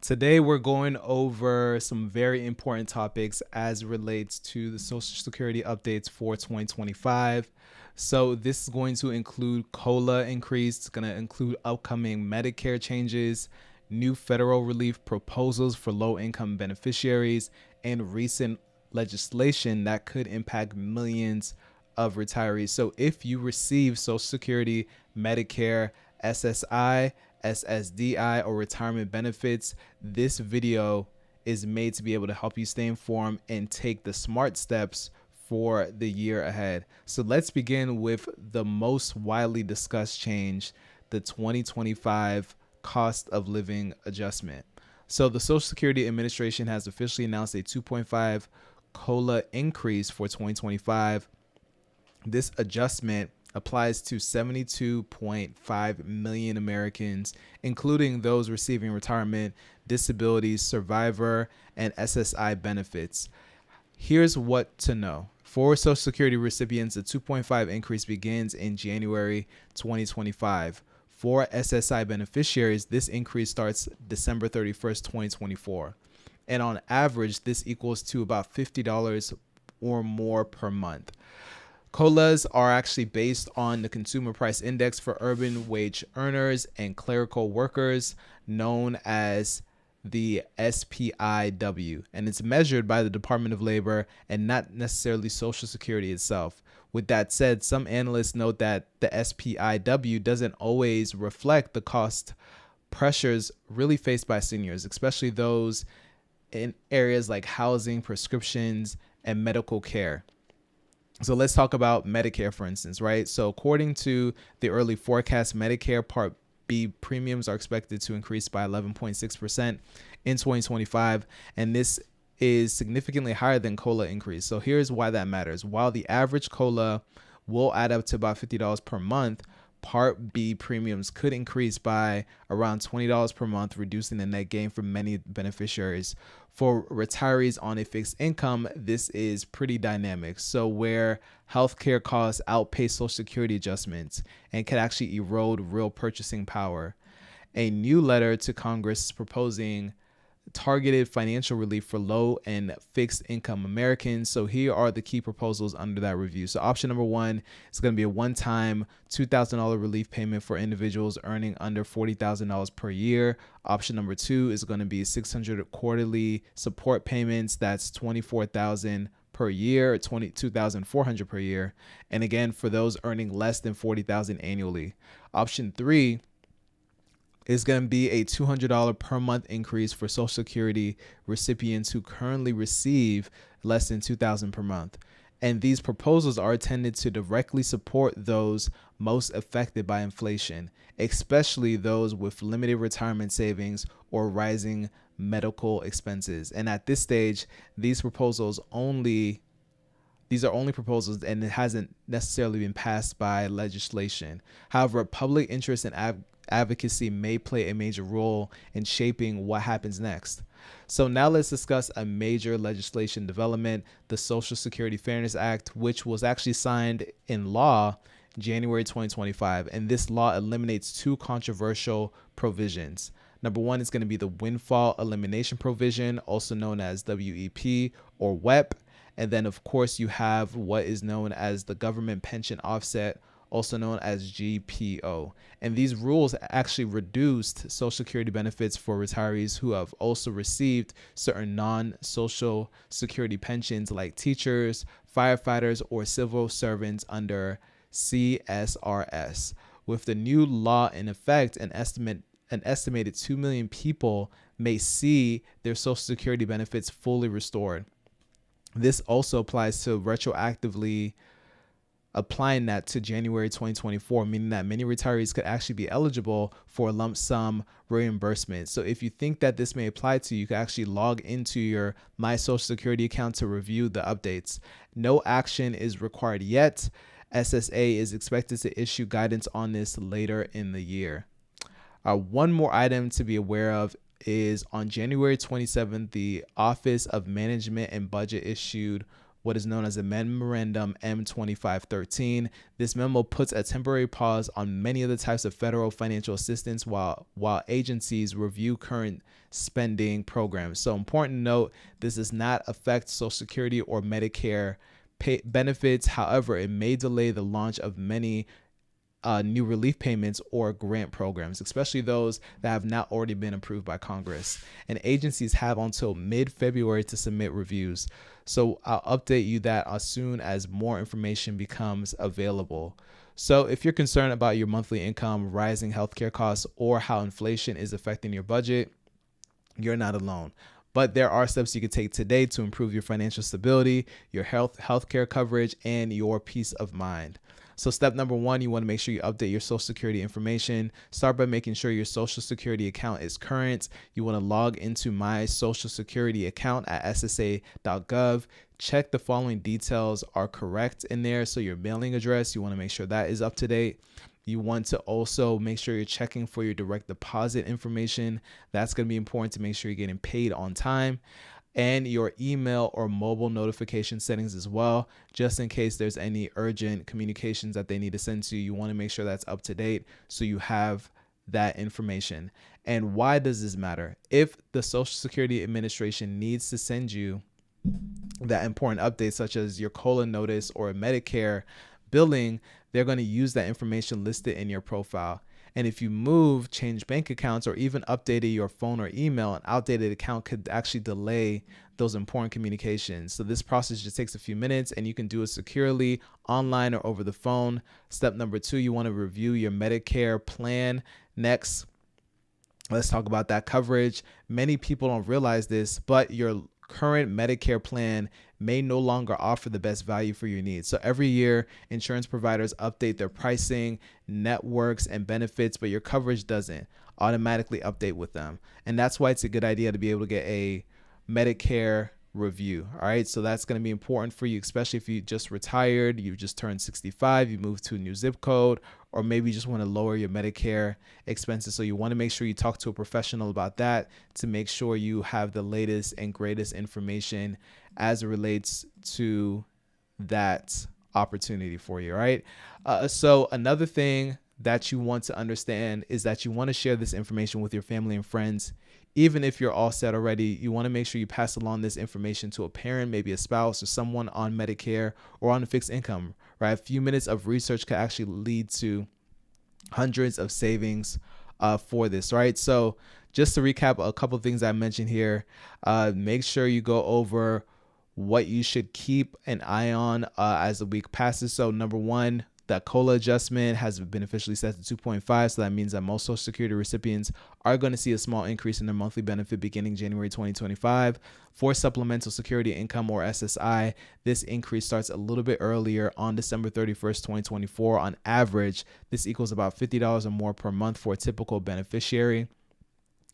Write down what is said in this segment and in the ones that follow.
Today, we're going over some very important topics as relates to the Social Security updates for 2025. So, this is going to include COLA increase, it's going to include upcoming Medicare changes, new federal relief proposals for low income beneficiaries, and recent legislation that could impact millions of retirees. So, if you receive Social Security, Medicare, SSI, SSDI, or retirement benefits, this video is made to be able to help you stay informed and take the smart steps for the year ahead. So let's begin with the most widely discussed change, the 2025 cost of living adjustment. So the Social Security Administration has officially announced a 2.5 COLA increase for 2025. This adjustment applies to 72.5 million Americans, including those receiving retirement, disability, survivor, and SSI benefits. Here's what to know. For Social Security recipients, the 2.5 increase begins in January 2025. For SSI beneficiaries, this increase starts December 31st, 2024. And on average, this equals to about $50 or more per month. COLAs are actually based on the Consumer Price Index for urban wage earners and clerical workers, known as the SPIW, and it's measured by the Department of Labor and not necessarily Social Security itself. With that said, some analysts note that the SPIW doesn't always reflect the cost pressures really faced by seniors, especially those in areas like housing, prescriptions, and medical care. So let's talk about Medicare, for instance, right? So according to the early forecast, Medicare Part B premiums are expected to increase by 11.6% in 2025, and this is significantly higher than COLA increase. So here's why that matters. While the average COLA will add up to about $50 per month, Part B premiums could increase by around $20 per month, reducing the net gain for many beneficiaries. For retirees on a fixed income, this is pretty dynamic. So where healthcare costs outpace Social Security adjustments and can actually erode real purchasing power. A new letter to Congress is proposing targeted financial relief for low and fixed income Americans. So here are the key proposals under that review. So option number one is going to be a one-time $2,000 relief payment for individuals earning under $40,000 per year. Option number two is going to be 600 quarterly support payments. That's $24,000 per year, $22,400 per year. And again, for those earning less than $40,000 annually. Option three is going to be a $200 per month increase for Social Security recipients who currently receive less than $2,000 per month. And these proposals are intended to directly support those most affected by inflation, especially those with limited retirement savings or rising medical expenses. And at this stage, these are only proposals, and it hasn't necessarily been passed by legislation. However, public interest and advocacy may play a major role in shaping what happens next. So now let's discuss a major legislation development, the Social Security Fairness Act, which was actually signed in law January 2025. And this law eliminates two controversial provisions. Number one is going to be the windfall elimination provision, also known as WEP or WEP. And then, of course, you have what is known as the government pension offset, also known as GPO. And these rules actually reduced Social Security benefits for retirees who have also received certain non-Social Security pensions like teachers, firefighters, or civil servants under CSRS. With the new law in effect, an estimated 2 million people may see their Social Security benefits fully restored. This also applies to retroactively applying that to January 2024, meaning that many retirees could actually be eligible for a lump sum reimbursement. So if you think that this may apply to you, you can actually log into your My Social Security account to review the updates. No action is required yet. SSA is expected to issue guidance on this later in the year. One more item to be aware of is on January 27th, the Office of Management and Budget issued what is known as a Memorandum M2513. This memo puts a temporary pause on many of the types of federal financial assistance while agencies review current spending programs. So important to note, this does not affect Social Security or Medicare benefits. However, it may delay the launch of many new relief payments or grant programs, especially those that have not already been approved by Congress. And agencies have until mid-February to submit reviews. So I'll update you that as soon as more information becomes available. So if you're concerned about your monthly income, rising healthcare costs, or how inflation is affecting your budget, you're not alone. But there are steps you can take today to improve your financial stability, your healthcare coverage, and your peace of mind. So step number one, you want to make sure you update your Social Security information. Start by making sure your Social Security account is current. You want to log into My Social Security account at ssa.gov. Check the following details are correct in there. So your mailing address, you want to make sure that is up to date. You want to also make sure you're checking for your direct deposit information. That's going to be important to make sure you're getting paid on time. And your email or mobile notification settings as well, just in case there's any urgent communications that they need to send to you. You want to make sure that's up to date so you have that information. And why does this matter? If the Social Security Administration needs to send you that important update, such as your COLA notice or Medicare billing, they're going to use that information listed in your profile. And if you move, change bank accounts, or even updated your phone or email, an outdated account could actually delay those important communications. So this process just takes a few minutes, and you can do it securely online or over the phone. Step number two, you want to review your Medicare plan. Next, let's talk about that coverage. Many people don't realize this, but your current Medicare plan may no longer offer the best value for your needs. So every year, insurance providers update their pricing, networks, and benefits, but your coverage doesn't automatically update with them. And that's why it's a good idea to be able to get a Medicare review. All right. So that's going to be important for you, especially if you just retired, you just turned 65, you moved to a new zip code, or maybe you just want to lower your Medicare expenses. So you want to make sure you talk to a professional about that to make sure you have the latest and greatest information as it relates to that opportunity for you. All right. So another thing that you want to understand is that you want to share this information with your family and friends. Even if you're all set already, you want to make sure you pass along this information to a parent, maybe a spouse or someone on Medicare or on a fixed income, right? A few minutes of research could actually lead to hundreds of savings for this, right? So just to recap a couple of things I mentioned here, make sure you go over what you should keep an eye on as the week passes. So number one, that COLA adjustment has been officially set to 2.5. So that means that most Social Security recipients are going to see a small increase in their monthly benefit beginning January 2025. For Supplemental Security Income or SSI, this increase starts a little bit earlier on December 31st, 2024. On average, this equals about $50 or more per month for a typical beneficiary.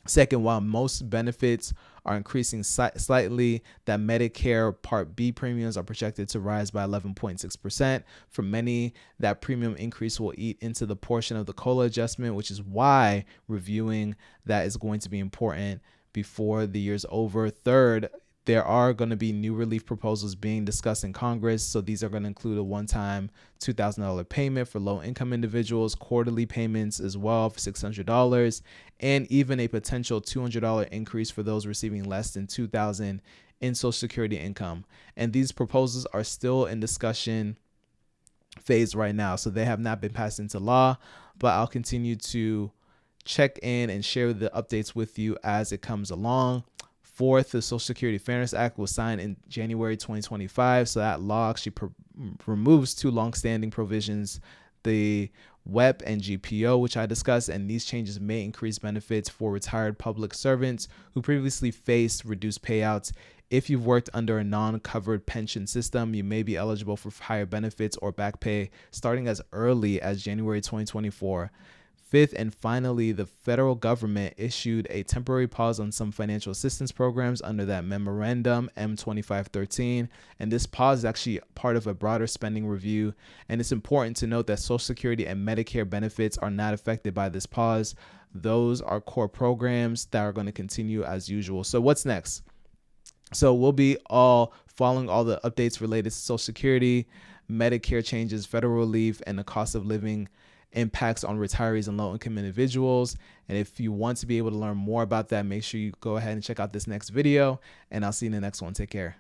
Second, while most benefits are increasing slightly, that Medicare Part B premiums are projected to rise by 11.6%. For many, that premium increase will eat into the portion of the COLA adjustment, which is why reviewing that is going to be important before the year's over. Third, there are going to be new relief proposals being discussed in Congress. So these are going to include a one-time $2,000 payment for low-income individuals, quarterly payments as well for $600, and even a potential $200 increase for those receiving less than $2,000 in Social Security income. And these proposals are still in discussion phase right now, so they have not been passed into law, but I'll continue to check in and share the updates with you as it comes along. Fourth, the Social Security Fairness Act was signed in January 2025. So that law actually removes two longstanding provisions, the WEP and GPO, which I discussed, and these changes may increase benefits for retired public servants who previously faced reduced payouts. If you've worked under a non-covered pension system, you may be eligible for higher benefits or back pay starting as early as January 2024. Fifth, and finally, the federal government issued a temporary pause on some financial assistance programs under that Memorandum M2513. And this pause is actually part of a broader spending review. And it's important to note that Social Security and Medicare benefits are not affected by this pause. Those are core programs that are going to continue as usual. So what's next? So we'll be all following all the updates related to Social Security, Medicare changes, federal relief, and the cost of living impacts on retirees and low-income individuals. And if you want to be able to learn more about that, make sure you go ahead and check out this next video, and I'll see you in the next one. Take care.